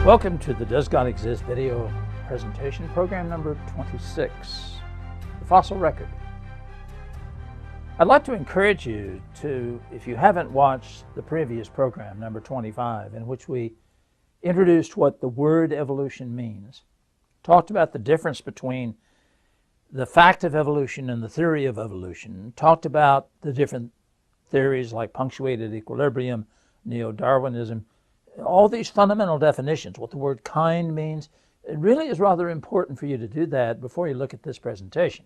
Welcome to the Does God Exist video presentation, program number 26, the fossil record. I'd like to encourage you to, if you haven't watched the previous program, number 25, in which we introduced what the word evolution means, talked about the difference between the fact of evolution and the theory of evolution, talked about the different theories like punctuated equilibrium, neo-Darwinism, all these fundamental definitions, what the word kind means. It really is rather important for you to do that before you look at this presentation.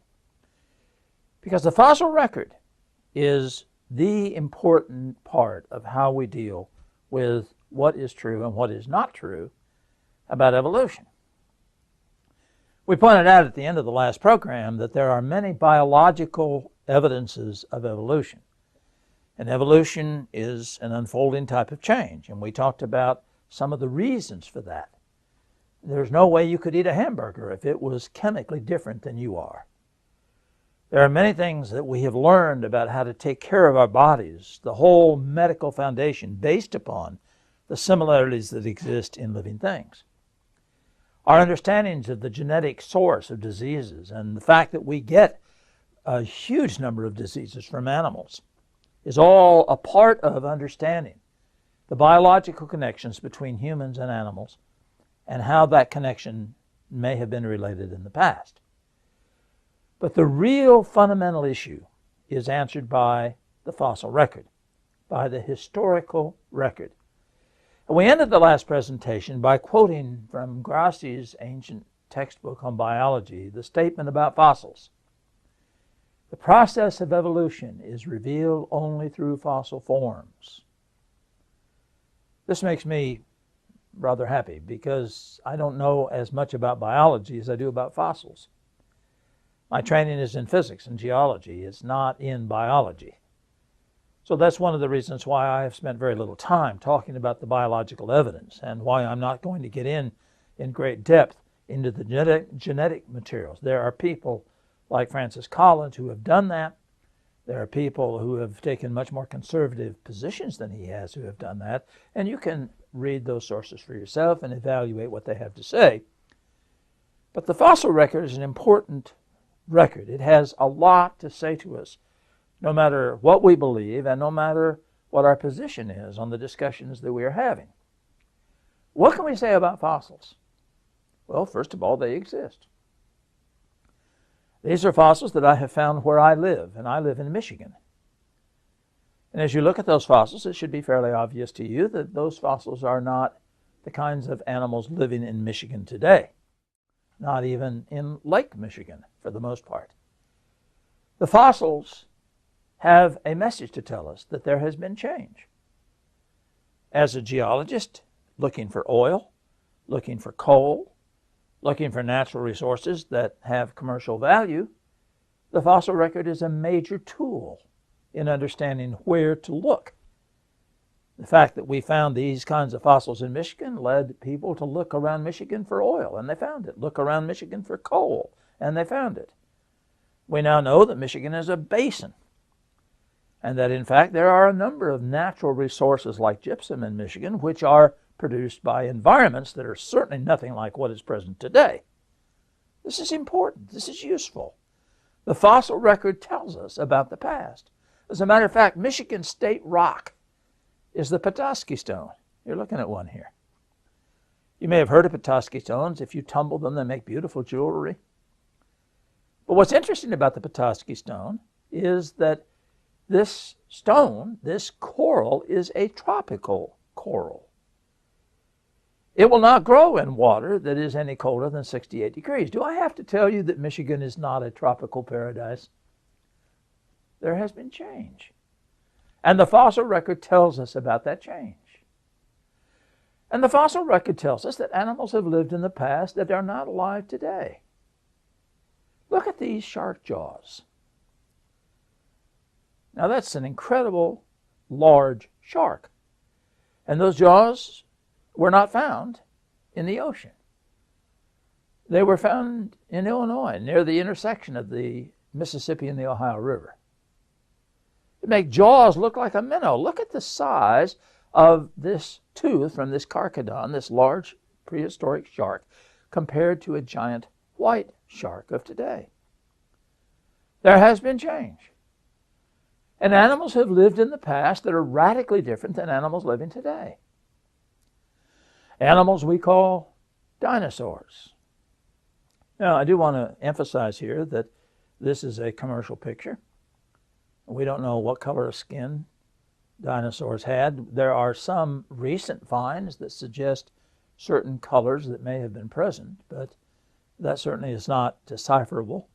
Because the fossil record is the important part of how we deal with what is true and what is not true about evolution. We pointed out at the end of the last program that there are many biological evidences of evolution. And evolution is an unfolding type of change. And we talked about some of the reasons for that. There's no way you could eat a hamburger if it was chemically different than you are. There are many things that we have learned about how to take care of our bodies, the whole medical foundation based upon the similarities that exist in living things. Our understandings of the genetic source of diseases and the fact that we get a huge number of diseases from animals is all a part of understanding the biological connections between humans and animals and how that connection may have been related in the past. But the real fundamental issue is answered by the fossil record, by the historical record. And we ended the last presentation by quoting from Grassi's ancient textbook on biology the statement about fossils. The process of evolution is revealed only through fossil forms. This makes me rather happy because I don't know as much about biology as I do about fossils. My training is in physics and geology. It's not in biology. So that's one of the reasons why I have spent very little time talking about the biological evidence and why I'm not going to get in great depth into the genetic materials. There are people like Francis Collins who have done that. There are people who have taken much more conservative positions than he has who have done that. And you can read those sources for yourself and evaluate what they have to say. But the fossil record is an important record. It has a lot to say to us, no matter what we believe and no matter what our position is on the discussions that we are having. What can we say about fossils? Well, first of all, they exist. These are fossils that I have found where I live, and I live in Michigan. And as you look at those fossils, it should be fairly obvious to you that those fossils are not the kinds of animals living in Michigan today, not even in Lake Michigan for the most part. The fossils have a message to tell us that there has been change. As a geologist, looking for oil, looking for coal, looking for natural resources that have commercial value, the fossil record is a major tool in understanding where to look. The fact that we found these kinds of fossils in Michigan led people to look around Michigan for oil, and they found it. Look around Michigan for coal, and they found it. We now know that Michigan is a basin, and that in fact there are a number of natural resources like gypsum in Michigan which are produced by environments that are certainly nothing like what is present today. This is important. This is useful. The fossil record tells us about the past. As a matter of fact, Michigan state rock is the Petoskey stone. You're looking at one here. You may have heard of Petoskey stones. If you tumble them, they make beautiful jewelry. But what's interesting about the Petoskey stone is that this stone, this coral, is a tropical coral. It will not grow in water that is any colder than 68 degrees. Do I have to tell you that Michigan is not a tropical paradise? There has been change. And the fossil record tells us about that change. And the fossil record tells us that animals have lived in the past that are not alive today. Look at these shark jaws. Now that's an incredible large shark. And those jaws were not found in the ocean. They were found in Illinois, near the intersection of the Mississippi and the Ohio River. It makes jaws look like a minnow. Look at the size of this tooth from this carcharodon, this large prehistoric shark compared to a giant white shark of today. There has been change. And animals have lived in the past that are radically different than animals living today. Animals we call dinosaurs. Now, I do want to emphasize here that this is a commercial picture. We don't know what color of skin dinosaurs had. There are some recent finds that suggest certain colors that may have been present, but that certainly is not decipherable.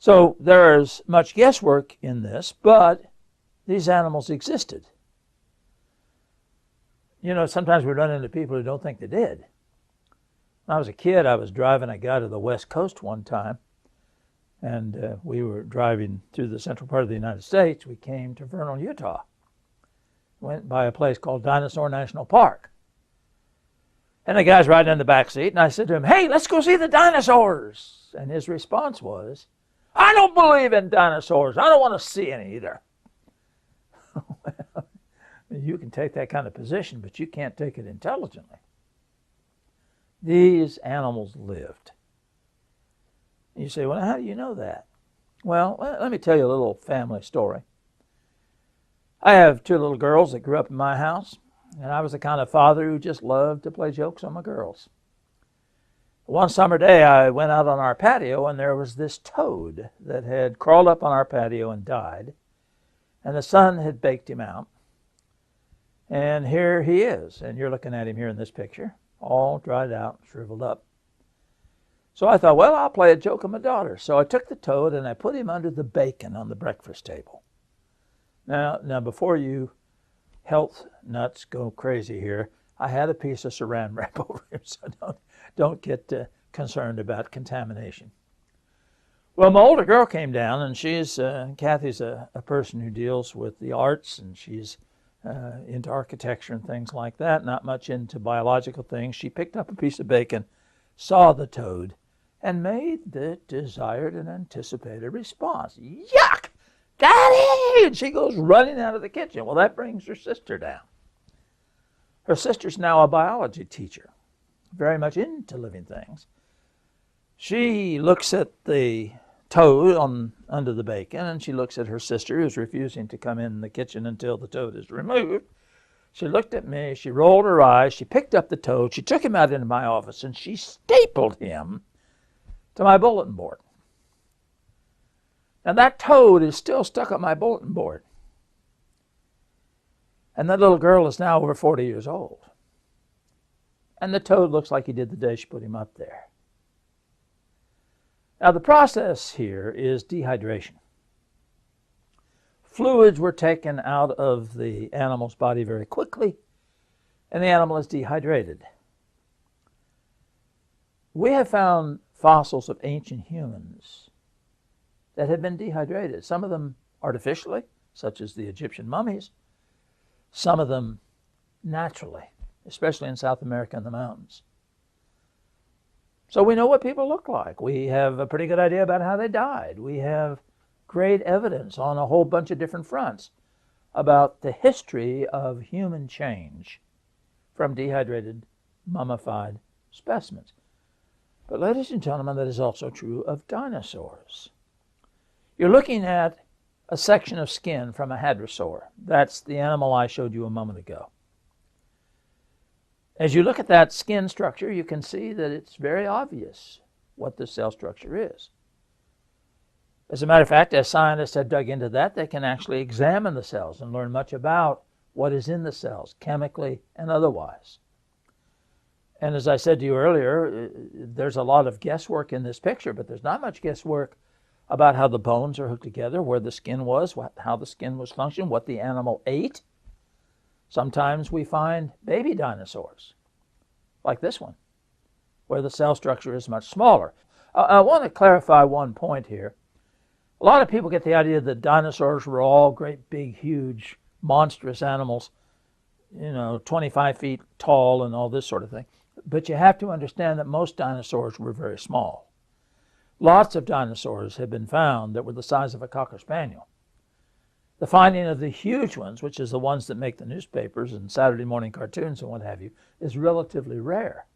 So there is much guesswork in this, but these animals existed. You know, sometimes we run into people who don't think they did. When I was a kid, I was driving a guy to the West Coast one time, and we were driving through the central part of the United States. We came to Vernal, Utah. Went by a place called Dinosaur National Park. And the guy's riding in the back seat, and I said to him, "Hey, let's go see the dinosaurs." And his response was, "I don't believe in dinosaurs. I don't want to see any either." Well, you can take that kind of position, but you can't take it intelligently. These animals lived. You say, "Well, how do you know that?" Well, let me tell you a little family story. I have two little girls that grew up in my house, and I was the kind of father who just loved to play jokes on my girls. One summer day, I went out on our patio, and there was this toad that had crawled up on our patio and died, and the sun had baked him out. And here he is, and you're looking at him here in this picture, all dried out, shriveled up. So I thought, well, I'll play a joke on my daughter. So I took the toad and I put him under the bacon on the breakfast table. Now before you health nuts go crazy here, I had a piece of saran wrap over him, so don't get concerned about contamination. Well, my older girl came down, and Kathy's a person who deals with the arts, and she's into architecture and things like that, not much into biological things. She picked up a piece of bacon, saw the toad, and made the desired and anticipated response. "Yuck! Daddy!" And she goes running out of the kitchen. Well, that brings her sister down. Her sister's now a biology teacher, very much into living things. She looks at the toad under the bacon, and she looks at her sister, who's refusing to come in the kitchen until the toad is removed. She looked at me, she rolled her eyes, she picked up the toad, she took him out into my office, and she stapled him to my bulletin board. And that toad is still stuck on my bulletin board. And that little girl is now over 40 years old. And the toad looks like he did the day she put him up there. Now, the process here is dehydration. Fluids were taken out of the animal's body very quickly, and the animal is dehydrated. We have found fossils of ancient humans that have been dehydrated, some of them artificially, such as the Egyptian mummies, some of them naturally, especially in South America and the mountains. So we know what people look like. We have a pretty good idea about how they died. We have great evidence on a whole bunch of different fronts about the history of human change from dehydrated, mummified specimens. But ladies and gentlemen, that is also true of dinosaurs. You're looking at a section of skin from a hadrosaur. That's the animal I showed you a moment ago. As you look at that skin structure, you can see that it's very obvious what the cell structure is. As a matter of fact, as scientists have dug into that, they can actually examine the cells and learn much about what is in the cells, chemically and otherwise. And as I said to you earlier, there's a lot of guesswork in this picture, but there's not much guesswork about how the bones are hooked together, where the skin was, how the skin was functioning, what the animal ate. Sometimes we find baby dinosaurs, like this one, where the cell structure is much smaller. I want to clarify one point here. A lot of people get the idea that dinosaurs were all great, big, huge, monstrous animals, 25 feet tall and all this sort of thing. But you have to understand that most dinosaurs were very small. Lots of dinosaurs have been found that were the size of a Cocker Spaniel. The finding of the huge ones, which is the ones that make the newspapers and Saturday morning cartoons and what have you, is relatively rare.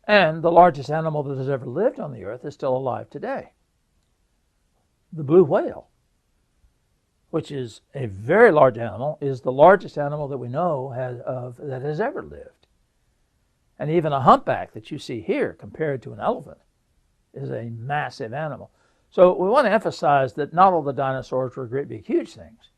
And the largest animal that has ever lived on the earth is still alive today. The blue whale, which is a very large animal, is the largest animal that we know that has ever lived. And even a humpback that you see here compared to an elephant is a massive animal. So we want to emphasize that not all the dinosaurs were great big huge things.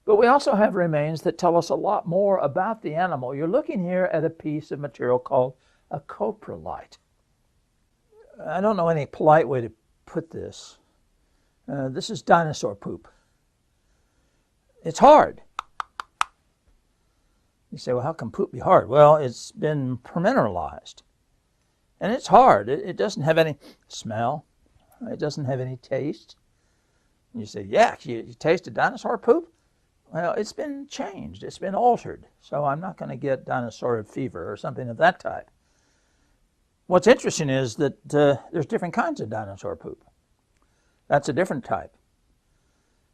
But we also have remains that tell us a lot more about the animal. You're looking here at a piece of material called a coprolite. I don't know any polite way to put this. This is dinosaur poop. It's hard. You say, well, how can poop be hard? Well, it's been permineralized. And it's hard. It doesn't have any smell. It doesn't have any taste. You say, yeah, you taste a dinosaur poop? Well, it's been changed. It's been altered. So I'm not going to get dinosaur fever or something of that type. What's interesting is that there's different kinds of dinosaur poop. That's a different type.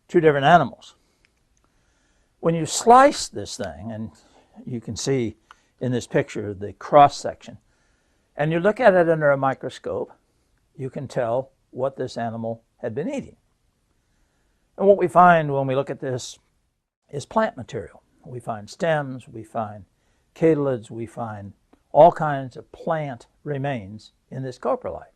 Two different animals. When you slice this thing, and you can see in this picture the cross section, and you look at it under a microscope, you can tell what this animal had been eating. And what we find when we look at this is plant material. We find stems, we find catelids, we find all kinds of plant remains in this coprolite.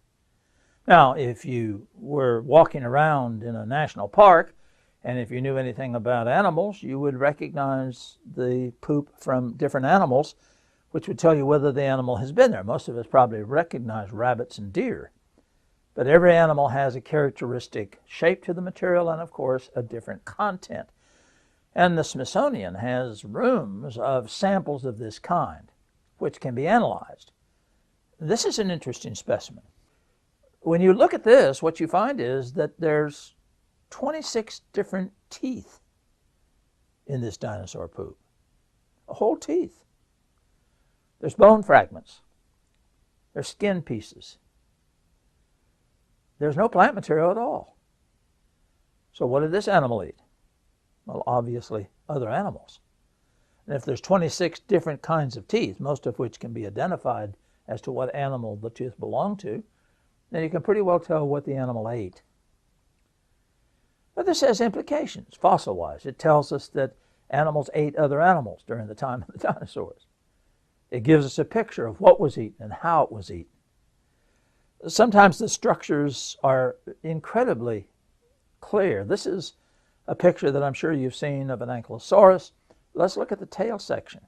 Now, if you were walking around in a national park, and if you knew anything about animals, you would recognize the poop from different animals, which would tell you whether the animal has been there. Most of us probably recognize rabbits and deer. But every animal has a characteristic shape to the material and, of course, a different content. And the Smithsonian has rooms of samples of this kind, which can be analyzed. This is an interesting specimen. When you look at this, what you find is that there's 26 different teeth in this dinosaur poop. Whole teeth. There's bone fragments. There's skin pieces. There's no plant material at all. So what did this animal eat? Well, obviously, other animals. And if there's 26 different kinds of teeth, most of which can be identified as to what animal the tooth belonged to, then you can pretty well tell what the animal ate. But this has implications, fossil-wise. It tells us that animals ate other animals during the time of the dinosaurs. It gives us a picture of what was eaten and how it was eaten. Sometimes the structures are incredibly clear. This is a picture that I'm sure you've seen of an ankylosaurus. Let's look at the tail section.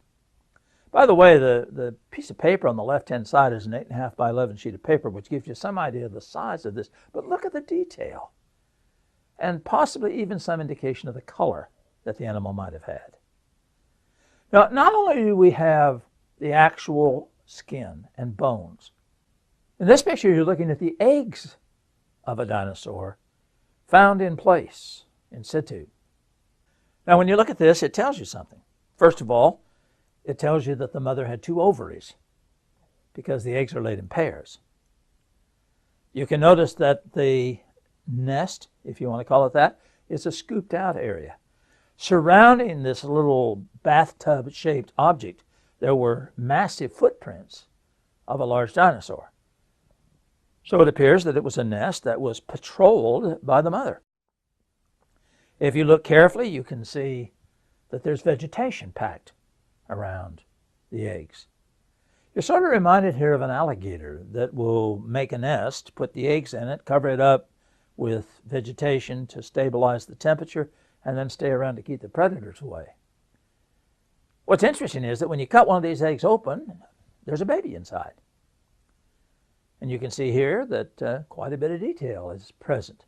By the way, the piece of paper on the left-hand side is an 8.5 by 11 sheet of paper, which gives you some idea of the size of this. But look at the detail, and possibly even some indication of the color that the animal might have had. Now, not only do we have the actual skin and bones, in this picture you're looking at the eggs of a dinosaur found in place, in situ. Now, when you look at this, it tells you something. First of all, it tells you that the mother had 2 ovaries because the eggs are laid in pairs. You can notice that the nest, if you want to call it that, is a scooped out area. Surrounding this little bathtub-shaped object, there were massive footprints of a large dinosaur. So it appears that it was a nest that was patrolled by the mother. If you look carefully, you can see that there's vegetation packed around the eggs. You're sort of reminded here of an alligator that will make a nest, put the eggs in it, cover it up with vegetation to stabilize the temperature, and then stay around to keep the predators away. What's interesting is that when you cut one of these eggs open, there's a baby inside. And you can see here that quite a bit of detail is present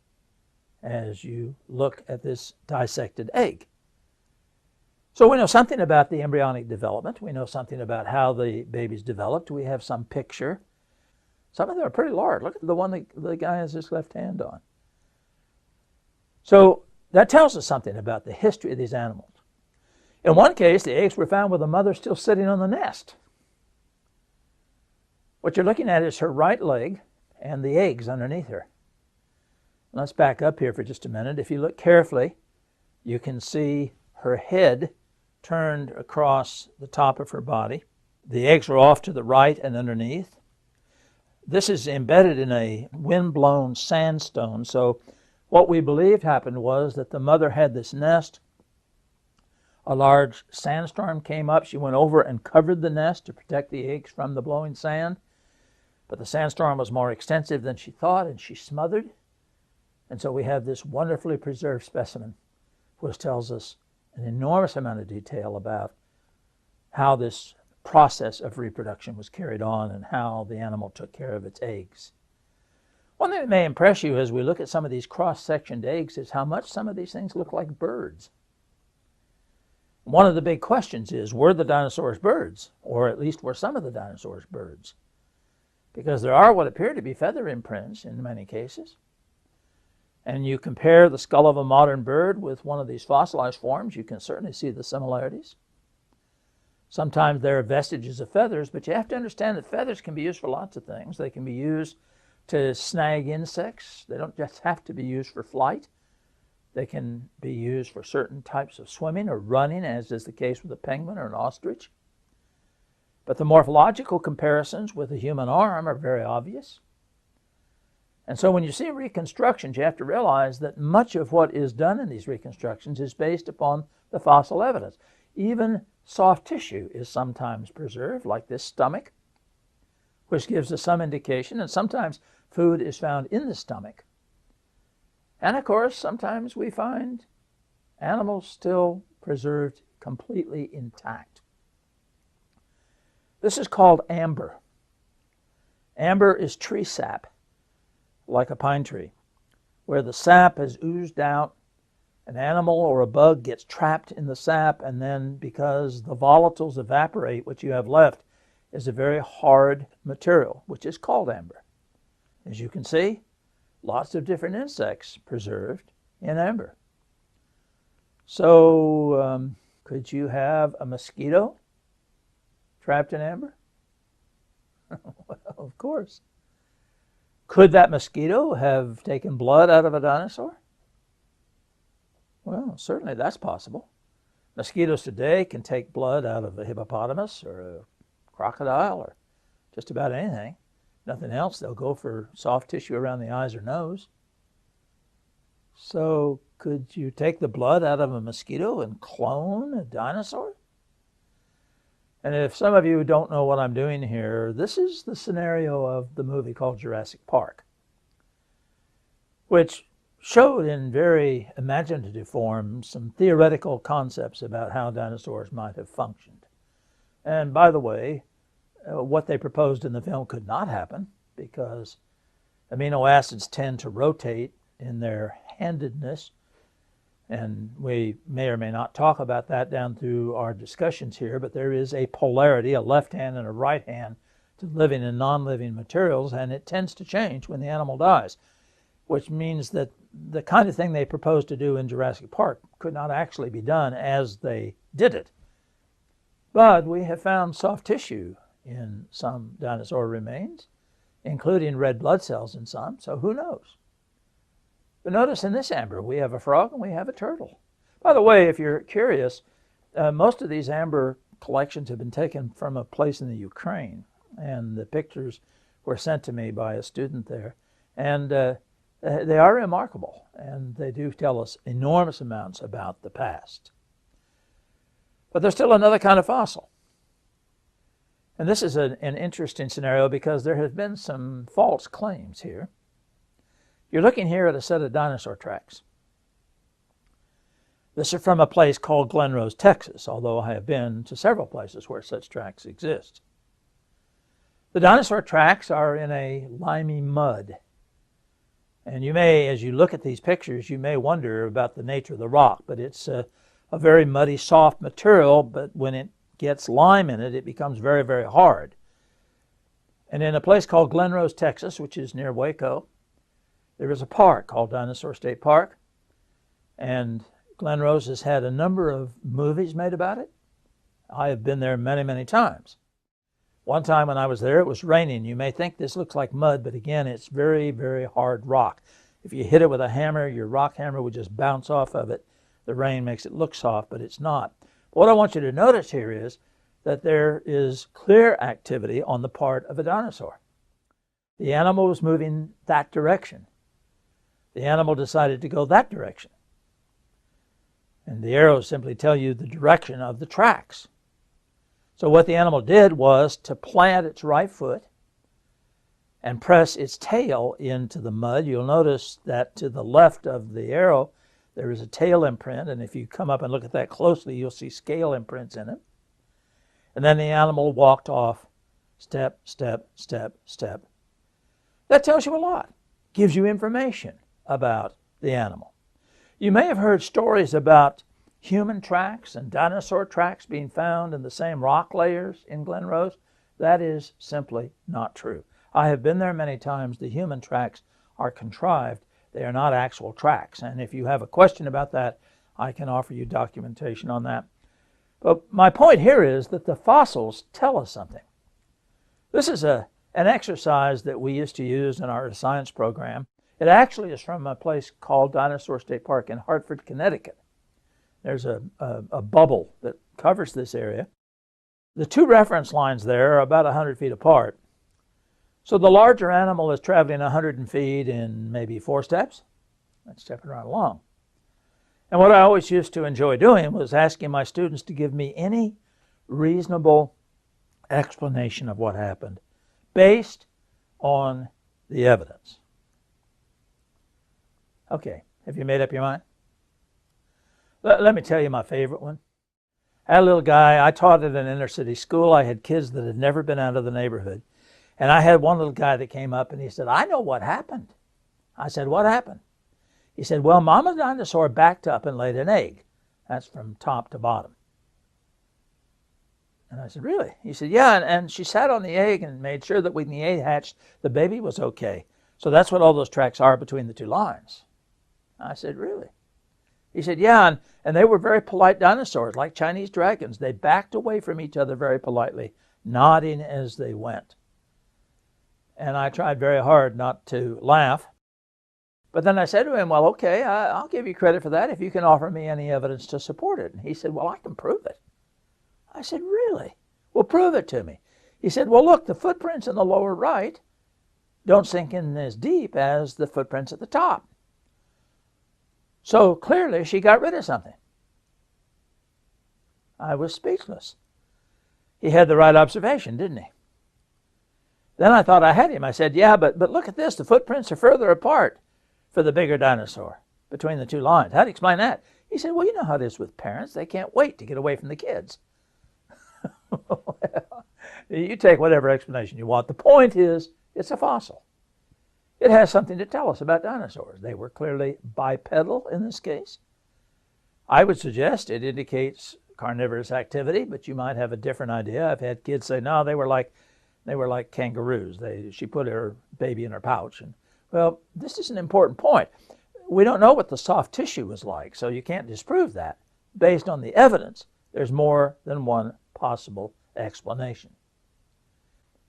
as you look at this dissected egg. So we know something about the embryonic development. We know something about how the babies developed. We have some picture. Some of them are pretty large. Look at the one that the guy has his left hand on. So that tells us something about the history of these animals. In one case, the eggs were found with the mother still sitting on the nest. What you're looking at is her right leg and the eggs underneath her. Let's back up here for just a minute. If you look carefully, you can see her head turned across the top of her body. The eggs are off to the right and underneath. This is embedded in a wind-blown sandstone. So what we believed happened was that the mother had this nest. A large sandstorm came up. She went over and covered the nest to protect the eggs from the blowing sand. But the sandstorm was more extensive than she thought, and she smothered. And so we have this wonderfully preserved specimen, which tells us an enormous amount of detail about how this process of reproduction was carried on and how the animal took care of its eggs. One thing that may impress you as we look at some of these cross-sectioned eggs is how much some of these things look like birds. One of the big questions is, were the dinosaurs birds? Or at least were some of the dinosaurs birds? Because there are what appear to be feather imprints in many cases. And you compare the skull of a modern bird with one of these fossilized forms, you can certainly see the similarities. Sometimes there are vestiges of feathers, but you have to understand that feathers can be used for lots of things. They can be used to snag insects. They don't just have to be used for flight. They can be used for certain types of swimming or running, as is the case with a penguin or an ostrich. But the morphological comparisons with the human arm are very obvious. And so when you see reconstructions, you have to realize that much of what is done in these reconstructions is based upon the fossil evidence. Even soft tissue is sometimes preserved, like this stomach, which gives us some indication, and sometimes food is found in the stomach. And of course, sometimes we find animals still preserved completely intact. This is called amber. Amber is tree sap, like a pine tree, where the sap has oozed out. An animal or a bug gets trapped in the sap, and then because the volatiles evaporate, what you have left is a very hard material, which is called amber. As you can see, lots of different insects preserved in amber. So could you have a mosquito trapped in amber? Well, of course. Could that mosquito have taken blood out of a dinosaur? Well, certainly that's possible. Mosquitoes today can take blood out of a hippopotamus or a crocodile or just about anything. Nothing else, they'll go for soft tissue around the eyes or nose. So could you take the blood out of a mosquito and clone a dinosaur? And if some of you don't know what I'm doing here, this is the scenario of the movie called Jurassic Park, which showed in very imaginative form some theoretical concepts about how dinosaurs might have functioned. And by the way, what they proposed in the film could not happen because amino acids tend to rotate in their handedness. And we may or may not talk about that down through our discussions here, but there is a polarity, a left hand and a right hand, to living and non-living materials, and it tends to change when the animal dies, which means that the kind of thing they proposed to do in Jurassic Park could not actually be done as they did it. But we have found soft tissue in some dinosaur remains, including red blood cells in some, so who knows? But notice in this amber, we have a frog and we have a turtle. By the way, if you're curious, most of these amber collections have been taken from a place in the Ukraine, and the pictures were sent to me by a student there. And they are remarkable, and they do tell us enormous amounts about the past. But there's still another kind of fossil. And this is an interesting scenario because there have been some false claims here. You're looking here at a set of dinosaur tracks. This is from a place called Glen Rose, Texas, although I have been to several places where such tracks exist. The dinosaur tracks are in a limey mud. And you may, as you look at these pictures, you may wonder about the nature of the rock, but it's a very muddy, soft material, but when it gets lime in it, it becomes very, very hard. And in a place called Glen Rose, Texas, which is near Waco, there is a park called Dinosaur State Park, and Glen Rose has had a number of movies made about it. I have been there many, many times. One time when I was there, it was raining. You may think this looks like mud, but again, it's very, very hard rock. If you hit it with a hammer, your rock hammer would just bounce off of it. The rain makes it look soft, but it's not. What I want you to notice here is that there is clear activity on the part of a dinosaur. The animal was moving that direction. The animal decided to go that direction. And the arrows simply tell you the direction of the tracks. So what the animal did was to plant its right foot and press its tail into the mud. You'll notice that to the left of the arrow, there is a tail imprint, and if you come up and look at that closely, you'll see scale imprints in it. And then the animal walked off, step, step, step, step. That tells you a lot, gives you information about the animal. You may have heard stories about human tracks and dinosaur tracks being found in the same rock layers in Glen Rose. That is simply not true. I have been there many times. The human tracks are contrived. They are not actual tracks. And if you have a question about that, I can offer you documentation on that. But my point here is that the fossils tell us something. This is an exercise that we used to use in our science program. It actually is from a place called Dinosaur State Park in Hartford, Connecticut. There's a bubble that covers this area. The two reference lines there are about 100 feet apart. So the larger animal is traveling 100 feet in maybe 4 steps. That's stepping right along. And what I always used to enjoy doing was asking my students to give me any reasonable explanation of what happened based on the evidence. Okay, have you made up your mind? Let me tell you my favorite one. I had a little guy, I taught at an inner city school. I had kids that had never been out of the neighborhood. And I had one little guy that came up and he said, I know what happened. I said, what happened? He said, well, Mama Dinosaur backed up and laid an egg. That's from top to bottom. And I said, really? He said, yeah, and she sat on the egg and made sure that when the egg hatched, the baby was okay. So that's what all those tracks are between the two lines. I said, really? He said, yeah, and they were very polite dinosaurs, like Chinese dragons. They backed away from each other very politely, nodding as they went. And I tried very hard not to laugh. But then I said to him, well, okay, I'll give you credit for that if you can offer me any evidence to support it. And he said, well, I can prove it. I said, really? Well, prove it to me. He said, well, look, the footprints in the lower right don't sink in as deep as the footprints at the top. So clearly she got rid of something. I was speechless. He had the right observation, didn't he? Then I thought I had him. I said, yeah, but look at this. The footprints are further apart for the bigger dinosaur between the two lines. How do you explain that? He said, well, you know how it is with parents. They can't wait to get away from the kids. Well, you take whatever explanation you want. The point is, it's a fossil. It has something to tell us about dinosaurs. They were clearly bipedal in this case. I would suggest it indicates carnivorous activity, but you might have a different idea. I've had kids say, no, they were like kangaroos. She put her baby in her pouch. And well, this is an important point. We don't know what the soft tissue was like, so you can't disprove that. Based on the evidence, there's more than one possible explanation.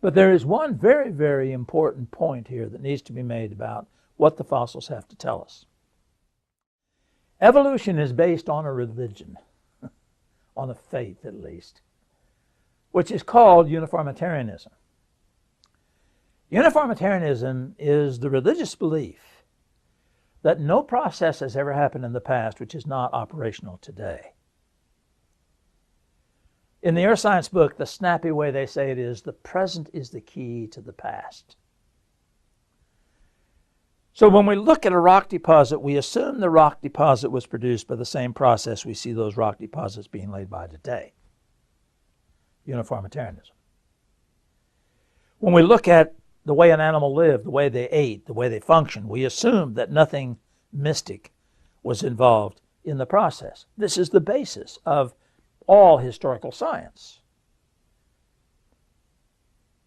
But there is one very, very important point here that needs to be made about what the fossils have to tell us. Evolution is based on a religion, on a faith at least, which is called uniformitarianism. Uniformitarianism is the religious belief that no process has ever happened in the past which is not operational today. In the earth science book, the snappy way they say it is, the present is the key to the past. So when we look at a rock deposit, we assume the rock deposit was produced by the same process we see those rock deposits being laid by today. Uniformitarianism. When we look at the way an animal lived, the way they ate, the way they functioned, we assume that nothing mystic was involved in the process. This is the basis of all historical science.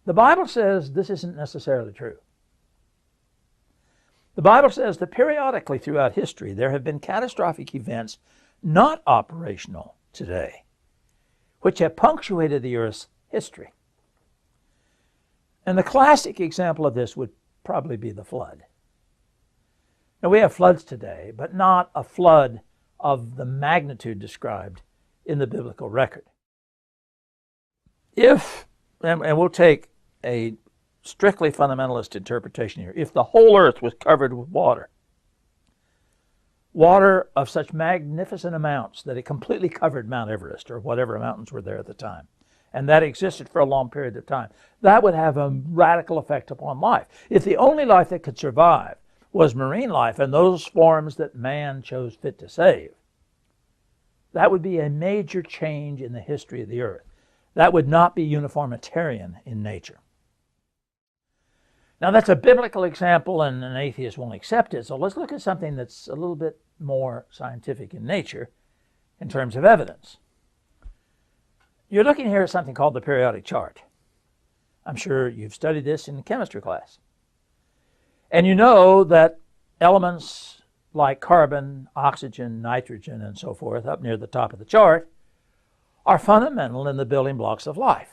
The Bible says this isn't necessarily true. The Bible says that periodically throughout history there have been catastrophic events not operational today, which have punctuated the Earth's history. And the classic example of this would probably be the flood. Now we have floods today, but not a flood of the magnitude described in the biblical record. and we'll take a strictly fundamentalist interpretation here, if the whole earth was covered with water of such magnificent amounts that it completely covered Mount Everest or whatever mountains were there at the time, and that existed for a long period of time, that would have a radical effect upon life. If the only life that could survive was marine life and those forms that man chose fit to save, that would be a major change in the history of the earth. That would not be uniformitarian in nature. Now, that's a biblical example, and an atheist won't accept it, so let's look at something that's a little bit more scientific in nature in terms of evidence. You're looking here at something called the periodic chart. I'm sure you've studied this in chemistry class. And you know that elements like carbon, oxygen, nitrogen, and so forth, up near the top of the chart, are fundamental in the building blocks of life.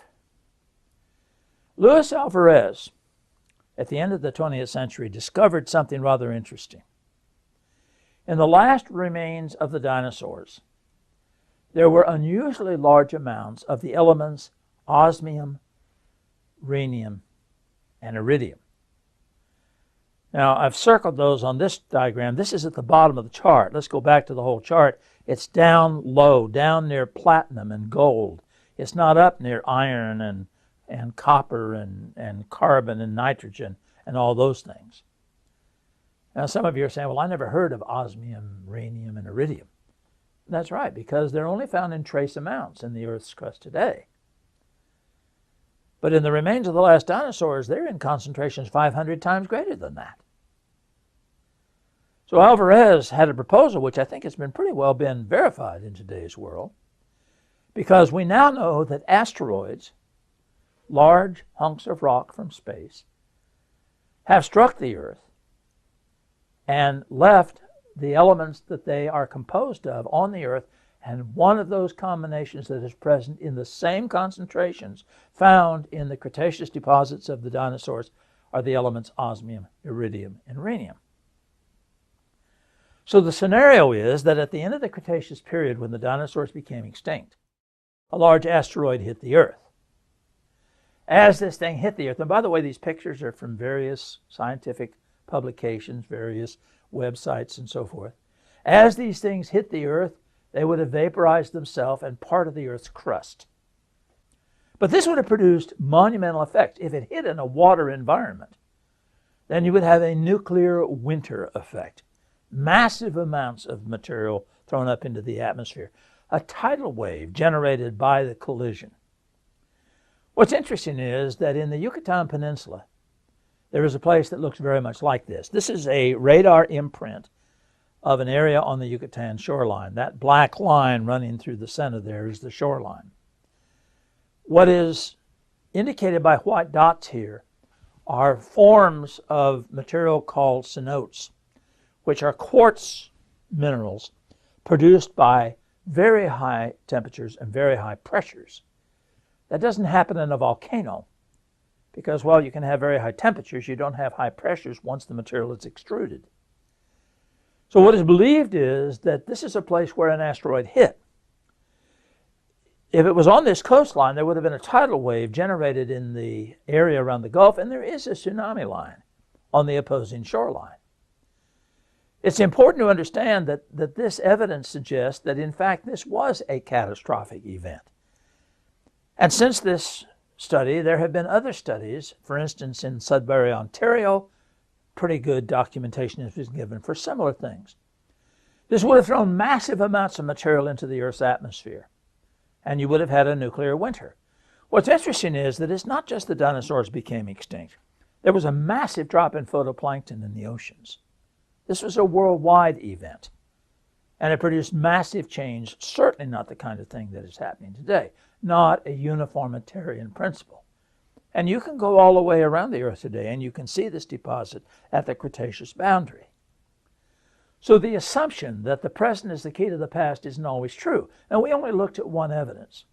Luis Alvarez, at the end of the 20th century, discovered something rather interesting. In the last remains of the dinosaurs, there were unusually large amounts of the elements osmium, rhenium, and iridium. Now, I've circled those on this diagram. This is at the bottom of the chart. Let's go back to the whole chart. It's down low, down near platinum and gold. It's not up near iron and copper and carbon and nitrogen and all those things. Now, some of you are saying, well, I never heard of osmium, rhenium, and iridium. That's right, because they're only found in trace amounts in the Earth's crust today. But in the remains of the last dinosaurs, they're in concentrations 500 times greater than that. So Alvarez had a proposal, which I think has been pretty well been verified in today's world, because we now know that asteroids, large hunks of rock from space, have struck the Earth and left the elements that they are composed of on the Earth, and one of those combinations that is present in the same concentrations found in the Cretaceous deposits of the dinosaurs are the elements osmium, iridium, and rhenium. So the scenario is that at the end of the Cretaceous period, when the dinosaurs became extinct, a large asteroid hit the Earth. As this thing hit the Earth, and by the way, these pictures are from various scientific publications, various websites, and so forth. As these things hit the Earth, they would have vaporized themselves and part of the Earth's crust. But this would have produced monumental effects. If it hit in a water environment, then you would have a nuclear winter effect. Massive amounts of material thrown up into the atmosphere. A tidal wave generated by the collision. What's interesting is that in the Yucatan Peninsula, there is a place that looks very much like this. This is a radar imprint of an area on the Yucatan shoreline. That black line running through the center there is the shoreline. What is indicated by white dots here are forms of material called cenotes, which are quartz minerals produced by very high temperatures and very high pressures. That doesn't happen in a volcano because, well, you can have very high temperatures, you don't have high pressures once the material is extruded. So what is believed is that this is a place where an asteroid hit. If it was on this coastline, there would have been a tidal wave generated in the area around the Gulf, and there is a tsunami line on the opposing shoreline. It's important to understand that this evidence suggests that, in fact, this was a catastrophic event. And since this study, there have been other studies. For instance, in Sudbury, Ontario, pretty good documentation has been given for similar things. This would have thrown massive amounts of material into the Earth's atmosphere, and you would have had a nuclear winter. What's interesting is that it's not just the dinosaurs became extinct. There was a massive drop in photoplankton in the oceans. This was a worldwide event, and it produced massive change, certainly not the kind of thing that is happening today, not a uniformitarian principle. And you can go all the way around the Earth today, and you can see this deposit at the Cretaceous boundary. So the assumption that the present is the key to the past isn't always true, and we only looked at one evidence.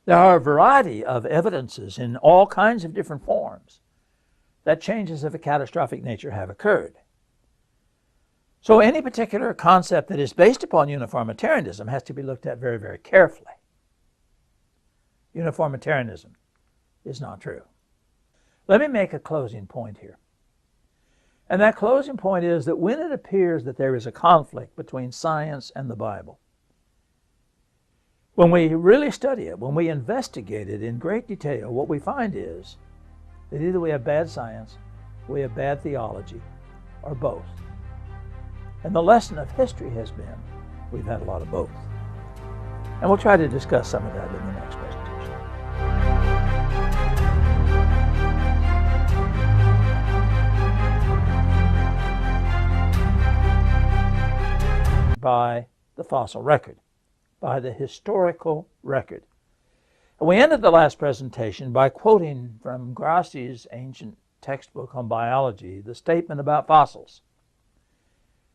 There are a variety of evidences in all kinds of different forms that changes of a catastrophic nature have occurred. So any particular concept that is based upon uniformitarianism has to be looked at very, very carefully. Uniformitarianism. is not true. Let me make a closing point here. And that closing point is that when it appears that there is a conflict between science and the Bible, when we really study it, when we investigate it in great detail, what we find is that either we have bad science, we have bad theology, or both. And the lesson of history has been we've had a lot of both. And we'll try to discuss some of that in the next presentation. By the fossil record, by the historical record. And we ended the last presentation by quoting from Grassi's ancient textbook on biology the statement about fossils.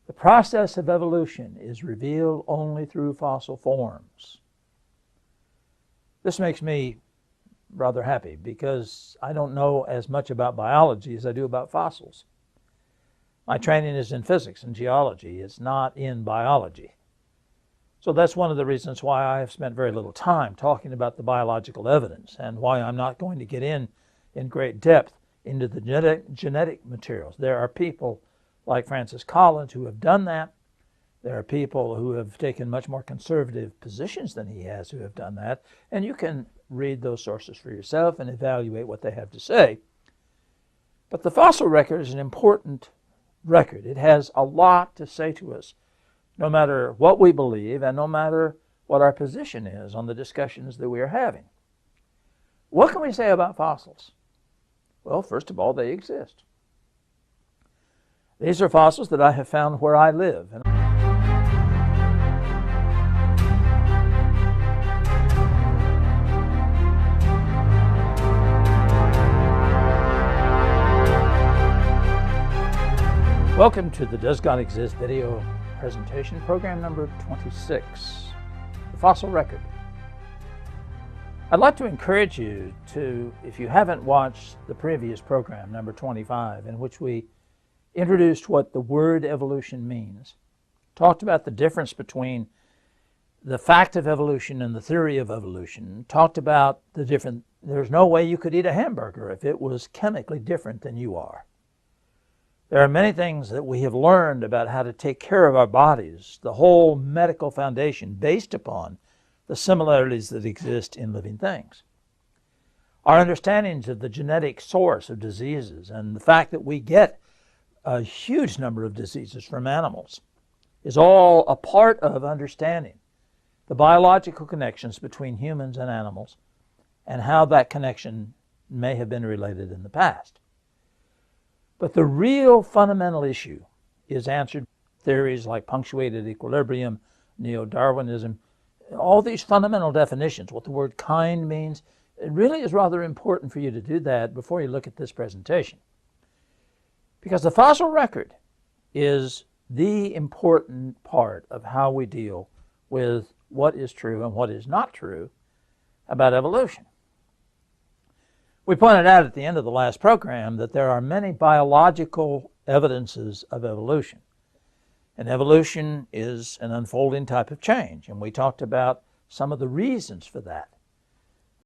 The process of evolution is revealed only through fossil forms. This makes me rather happy because I don't know as much about biology as I do about fossils. My training is in physics and geology. It's not in biology. So that's one of the reasons why I have spent very little time talking about the biological evidence and why I'm not going to get in great depth into the genetic materials. There are people like Francis Collins who have done that. There are people who have taken much more conservative positions than he has who have done that. And you can read those sources for yourself and evaluate what they have to say. But the fossil record is an important record. It has a lot to say to us, no matter what we believe and no matter what our position is on the discussions that we are having. What can we say about fossils? Well, first of all, they exist. These are fossils that I have found where I live. Welcome to the Does God Exist video presentation, program number 26, the fossil record. I'd like to encourage you to, if you haven't watched the previous program, number 25, in which we introduced what the word evolution means, talked about the difference between the fact of evolution and the theory of evolution, talked about there's no way you could eat a hamburger if it was chemically different than you are. There are many things that we have learned about how to take care of our bodies, the whole medical foundation based upon the similarities that exist in living things. Our understandings of the genetic source of diseases and the fact that we get a huge number of diseases from animals is all a part of understanding the biological connections between humans and animals and how that connection may have been related in the past. But the real fundamental issue is answered by theories like punctuated equilibrium, neo-Darwinism, all these fundamental definitions, what the word kind means. It really is rather important for you to do that before you look at this presentation. Because the fossil record is the important part of how we deal with what is true and what is not true about evolution. We pointed out at the end of the last program that there are many biological evidences of evolution. And evolution is an unfolding type of change. And we talked about some of the reasons for that.